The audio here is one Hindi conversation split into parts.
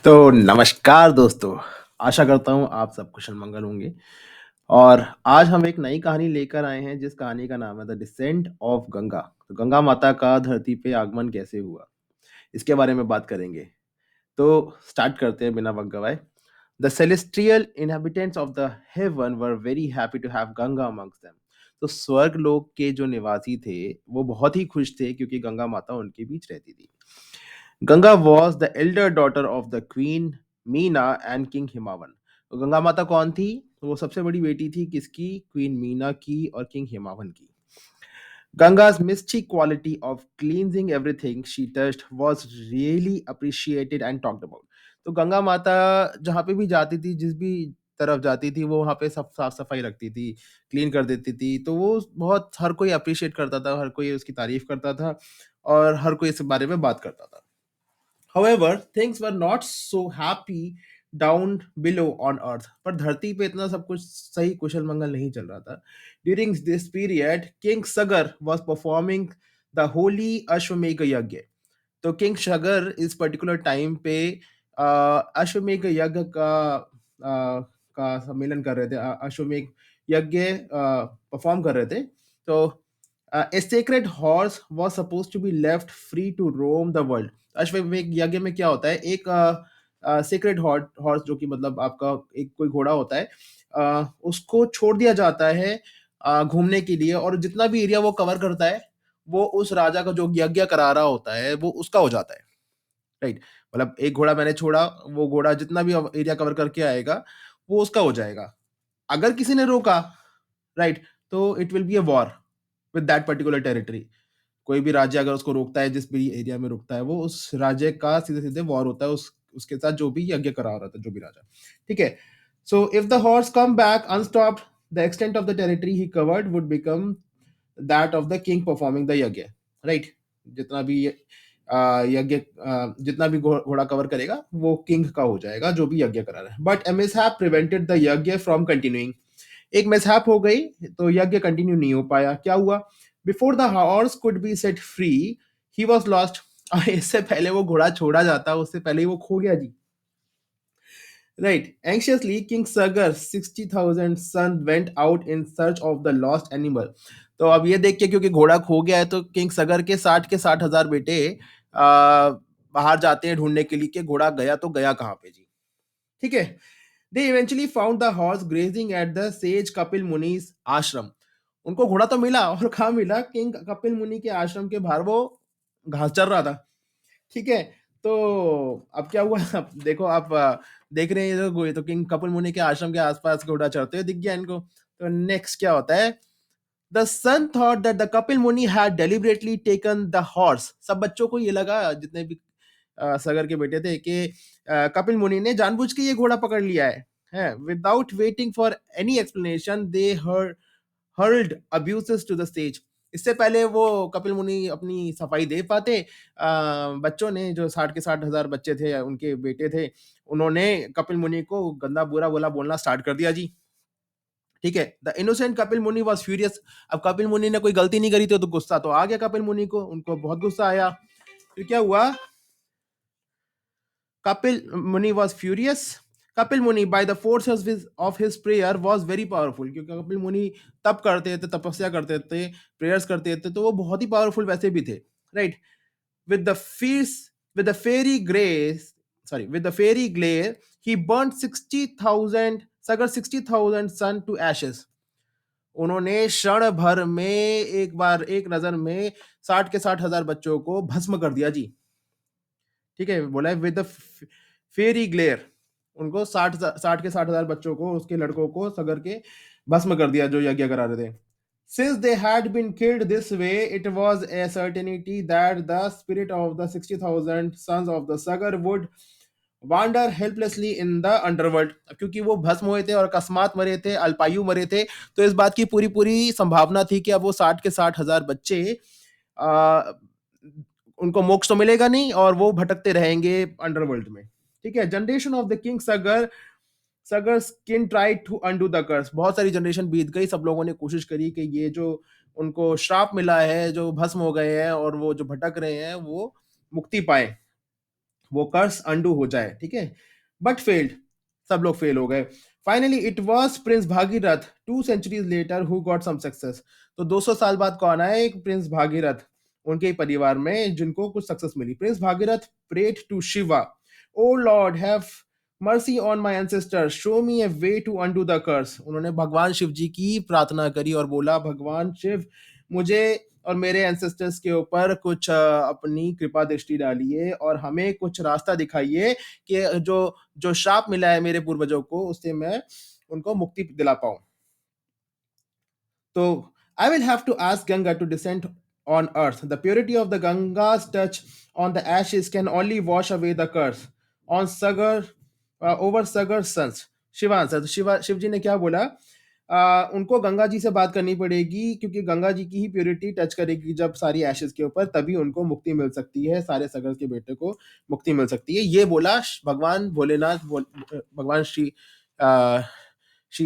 तो नमस्कार दोस्तों, आशा करता हूँ आप सब कुशल मंगल होंगे और आज हम एक नई कहानी लेकर आए हैं जिस कहानी का नाम है द डिसेंट ऑफ गंगा। तो गंगा माता का धरती पे आगमन कैसे हुआ, इसके बारे में बात करेंगे। तो स्टार्ट करते हैं बिना वक्त गवाए। The celestial inhabitants of the heaven were very happy to have Ganga amongst them. तो स्वर्ग लोक के जो निवासी थे वो बहुत ही खुश थे क्योंकि गंगा माता उनके बीच रहती थी। Ganga was the Elder daughter of the queen Meena and king Himavan. तो गंगा माता कौन थी? तो वो सबसे बड़ी बेटी थी किसकी? क्वीन मीना की और किंग हिमावन की। Ganga's mystic quality of cleansing everything she touched was really appreciated and talked about. तो गंगा माता जहाँ पे भी जाती थी, जिस भी तरफ जाती थी, वो वहाँ पे सब साफ सफाई रखती थी, क्लीन कर देती थी। तो वो बहुत हर कोई अप्रिशिएट करता था, हर कोई उसकी तारीफ करता था और हर कोई इस बारे में बात करता था। However, things were not so happy down below on earth. पर धरती पे इतना सब कुछ सही कुशल मंगल नहीं चल रहा था। During this period, King Sagar was performing the holy अश्वमेध यज्ञ। तो किंग शगर इस पर्टिकुलर टाइम पे अश्वमेध यज्ञ का सम्मेलन कर रहे थे, अश्वमेध यज्ञ परफॉर्म कर रहे थे। तो a sacred horse was suppose to be left free to roam the world. अश्वमेध यज्ञ में क्या होता है, एक सेक्रेड हॉर्स जो कि मतलब आपका एक कोई घोड़ा होता है, उसको छोड़ दिया जाता है घूमने के लिए, और जितना भी एरिया वो कवर करता है वो उस राजा का जो यज्ञ करा रहा होता है वो उसका हो जाता है। राइट, मतलब एक घोड़ा मैंने छोड़ा, वो घोड़ा जितना भी एरिया कवर करके आएगा वो उसका हो जाएगा। अगर किसी ने रोका, राइट, तो it will be a war with that particular territory. कोई भी राज्य अगर उसको रोकता है, जिस भी एरिया में रोकता है, वो उस राज्य का सीधे सीधे वॉर होता है उसके साथ, जो भी यज्ञ करा रहा था, जो भी राजा। ठीक है। So if the horse come back unstopped, the extent of the territory he covered would become that of the king performing the yajna. Right, जितना भी यज्ञ जितना भी घोड़ा कवर करेगा वो किंग का हो जाएगा, जो भी यज्ञ करा रहा है। But A mishap prevented the यज्ञ फ्रॉम कंटिन्यूइंग। एक मिसहैप हो गई तो यज्ञ कंटिन्यू नहीं हो पाया। क्या हुआ? Before the horse could be set free he was lost. इससे पहले वो घोड़ा छोड़ा जाता, उससे पहले ही वो खो गया जी। Right. Anxiously, King Sagar 60,000 son went out in search of the lost animal. तो अब ये देख के, क्योंकि घोड़ा खो गया है, तो किंग सगर के 60,000 बेटे बाहर जाते हैं ढूंढने के लिए कि घोड़ा गया तो गया कहाँ पे जी। ठीक है। They eventually found the horse grazing at the sage Kapil Muni's आश्रम। उनको घोड़ा तो मिला, और कहाँ मिला? किंग कपिल मुनि के आश्रम के बाहर वो घास चर रहा था। ठीक है। तो अब क्या हुआ? अब देखो आप देख रहे हैं ये तो किंग कपिल मुनि के आश्रम के आसपास घोड़ा चढ़ते हुए दिख गया इनको। तो नेक्स्ट क्या होता है? The son thought that the Kapil Muni had deliberately taken the horse. सब बच्चों को ये लगा, जितने भी सगर के बेटे थे, कि कपिल मुनि ने जानबूझ के ये घोड़ा पकड़ लिया है। Without waiting for any explanation they hurled abuses to the stage. इससे पहले वो कपिल मुनि अपनी सफाई दे पाते, बच्चों ने, जो 60 के 60 हजार बच्चे थे, उनके बेटे थे, उन्होंने कपिल मुनि को गंदा बुरा बोला बोलना स्टार्ट कर दिया जी। ठीक है। द इनोसेंट कपिल मुनि वॉज फ्यूरियस। अब कपिल मुनि ने कोई गलती नहीं करी थी, तो गुस्सा तो आ गया कपिल मुनि को, उनको बहुत गुस्सा आया। फिर क्या हुआ? Kapil Muni was furious. Kapil Muni, by the force of his prayer, was very powerful. क्योंकि कपिल मुनि तप करते थे, तपस्या करते थे, प्रेयर्स करते थे, तो वो बहुत ही पावरफुल वैसे भी थे। Right. With the fierce, with the fairy grace, sorry, with the fairy glare, he burnt 60,000 Sagar 60,000 son to ashes. उन्होंने क्षण भर में, एक बार एक नजर में 60 के 60 हजार बच्चों को भस्म कर दिया जी। ठीक है। बोला है विद द फेरी ग्लेयर, उनको 60 के 60 हजार बच्चों को, उसके लड़कों को, सगर के भस्म कर दिया जो यज्ञ करा रहे थे। Since they had been killed this way, it was a certainty that the spirit of the 60,000 sons of the Sagar would wander helplessly in the underworld। क्योंकि वो भस्म हुए थे और अकस्मात मरे थे, अल्पायु मरे थे, तो इस बात की पूरी पूरी संभावना थी कि अब वो 60 के 60 हजार बच्चे, आ, उनको मोक्ष तो मिलेगा नहीं और वो भटकते रहेंगे अंडरवर्ल्ड में। ठीक है। Generation of the king Sagar Sagar skin try to undo the curse. बहुत सारी जनरेशन बीत गई, सब लोगों ने कोशिश करी कि ये जो उनको श्राप मिला है, जो भस्म हो गए हैं और वो जो भटक रहे हैं, वो मुक्ति पाए। वो कर्स अंडू हो जाए, ठीक है, बट फेल्ड, सब लोग फेल हो गए। Finally it was prince Bhagirath 2 centuries later who got some success. तो 200 साल बाद कौन आए? एक प्रिंस भागीरथ, उनके ही परिवार में जिनको कुछ सक्सेस मिली। Prince Bhagirath prayed to Shiva, O lord have mercy on my ancestor, show me a way to undo the curse. उन्होंने भगवान शिव जी की प्रार्थना करी और बोला, भगवान शिव, मुझे और मेरे एंसेस्टर्स के ऊपर कुछ अपनी कृपा दृष्टि डालिए और हमें कुछ रास्ता दिखाइए कि जो जो शाप मिला है मेरे पूर्वजों को, उससे मैं उनको मुक्ति दिला पाऊं। तो I will have to ask Ganga to descend on earth. The purity of the Ganga's touch on the ashes can only wash away the curse on Sagar, over Sagar's sons. Shiv answer, Shiv ji ने क्या बोला? उनको गंगा जी से बात करनी पड़ेगी, क्योंकि गंगा जी की ही प्योरिटी टच करेगी जब सारी एशेस के ऊपर, तभी उनको मुक्ति मिल सकती है, सारे सगर के बेटे को मुक्ति मिल सकती है। ये बोला भगवान भोलेनाथ, भगवान श्री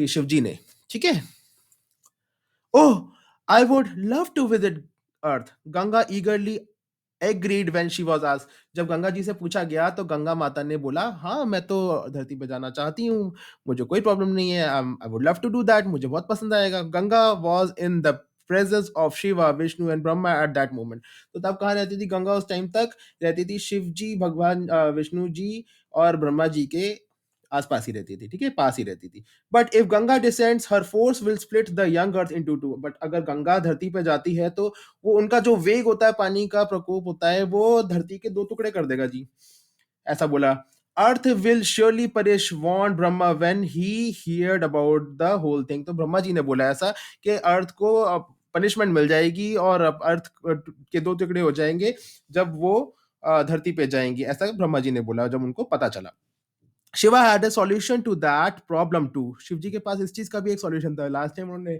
शिव जी ने, ठीक है। Oh, I would love to visit Earth. Ganga eagerly agreed when she was asked. जब गंगा जी से पूछा गया तो गंगा माता ने बोला, हाँ मैं तो धरती पे जाना चाहती हूँ, मुझे कोई प्रॉब्लम नहीं है, I would love to do that, मुझे बहुत पसंद आएगा। Ganga was in the presence of Shiva, Vishnu and Brahma at that moment. तो तब कहाँ रहती थी गंगा? उस टाइम तक रहती थी शिव जी, भगवान विष्णु जी और ब्रह्मा जी के आसपास ही रहती थी, ठीक है, पास ही रहती थी। But if Ganga descends her force will split the young earth into two. But अगर गंगा धरती पे जाती है तो वो उनका जो वेग होता है, पानी का प्रकोप होता है, वो धरती के 2 टुकड़े कर देगा जी, ऐसा बोला। Earth will surely perish warned Brahma when he heard about the whole thing. तो ब्रह्मा जी ने बोला ऐसा कि अर्थ को पनिशमेंट मिल जाएगी और अब अर्थ के 2 टुकड़े हो जाएंगे जब वो धरती पे जाएंगी, ऐसा ब्रह्मा जी ने बोला जब उनको पता चला। Shiva had a solution to that problem too. Shiv ji के पास इस चीज का भी एक सॉल्यूशन था। लास्ट टाइम उन्होंने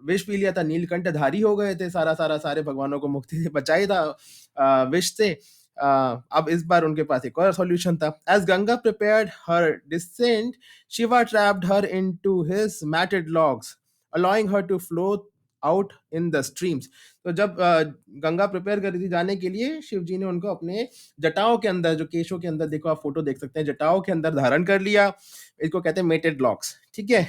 विष पी लिया था, नीलकंठ धारी हो गए थे, सारे भगवानों को मुक्ति से बचाई था विष से। अब इस बार उनके पास एक और सॉल्यूशन था। As Ganga prepared her descent, Shiva trapped her into his matted locks, allowing her to flow out in the streams. तो जब गंगा प्रिपेयर कर रही थी जाने के लिए, शिव जी ने उनको अपने जटाओं के अंदर, जो केशों के अंदर, देखो आप फोटो देख सकते हैं, जटाओं के अंदर धारण कर लिया। इसको कहते हैं मेटेड लॉक्स, ठीक है।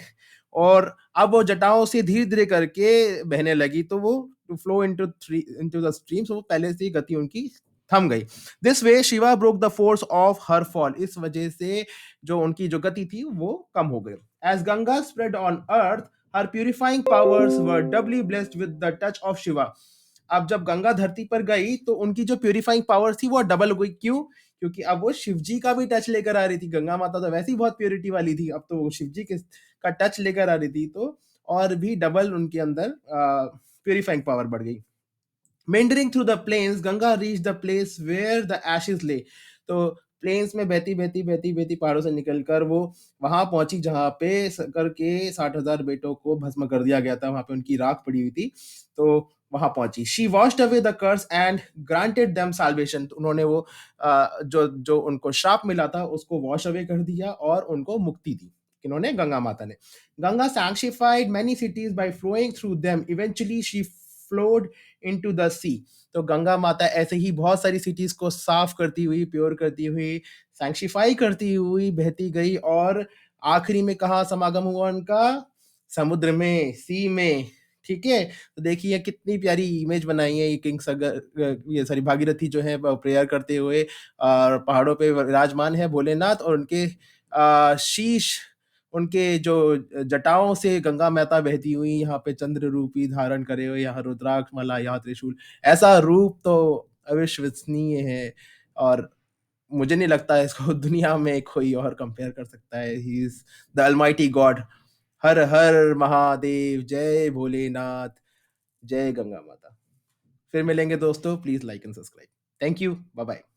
और अब वो जटाओं से धीरे धीरे करके बहने लगी, तो वो to flow into the streams, वो पहले से ही गति उनकी थम गई। This way Shiva broke the force of her fall. इस वजह से जो उनकी जो गति थी वो कम हो गई। As Ganga spread on earth, her purifying powers were doubly blessed with the touch of Shiva. अब जब गंगा धरती पर गई तो उनकी जो प्यूरिफाइंग पावर थी वो डबल हो गई। क्यों? क्योंकि अब वो शिव जी का भी टच लेकर आ रही थी। गंगा माता तो वैसे ही बहुत प्योरिटी वाली थी, अब तो वो शिव जी का टच लेकर आ रही थी, तो और भी डबल उनके अंदर प्यूरिफाइंग पावर बढ़ गई। Meandering through the plains, Ganga reach the place where the ashes lay. तो प्लेन्स में बहती बहती बहती बहती पहाड़ों से निकलकर वो वहां पहुंची जहां पे सकर के 60,000 बेटों को भस्म कर दिया गया था, वहां पे उनकी राख पड़ी हुई थी, तो वहां पहुंची। She washed away the curse and granted them salvation. तो उन्होंने वो जो जो उनको श्राप मिला था उसको वॉश अवे कर दिया और उनको मुक्ति दी। किन्होंने? गंगा माता ने। Ganga sanctified many cities by flowing through them, eventually she flowed into the sea. तो गंगा माता ऐसे ही बहुत सारी सिटीज को साफ करती हुई, प्योर करती हुई, सैंक्टिफाई करती हुई बहती गई, और आखिरी में कहाँ समागम हुआ उनका? समुद्र में, सी में, ठीक है। तो देखिए कितनी प्यारी इमेज बनाई है ये किंग सगर, ये सॉरी भागीरथी जो है प्रेयर करते हुए, और पहाड़ों पे विराजमान है भोलेनाथ, और उनके शीश, उनके जो जटाओं से गंगा माता बहती हुई, यहाँ पे चंद्र रूपी धारण करे हुए, यहाँ रुद्राक्ष माला, यहाँ त्रिशूल, ऐसा रूप तो अविश्वसनीय है। और मुझे नहीं लगता है इसको दुनिया में कोई और कंपेयर कर सकता है। He is the almighty God. Har Har Mahadev, जय भोलेनाथ, जय गंगा माता। फिर मिलेंगे दोस्तों, please like and subscribe. Thank you, bye bye.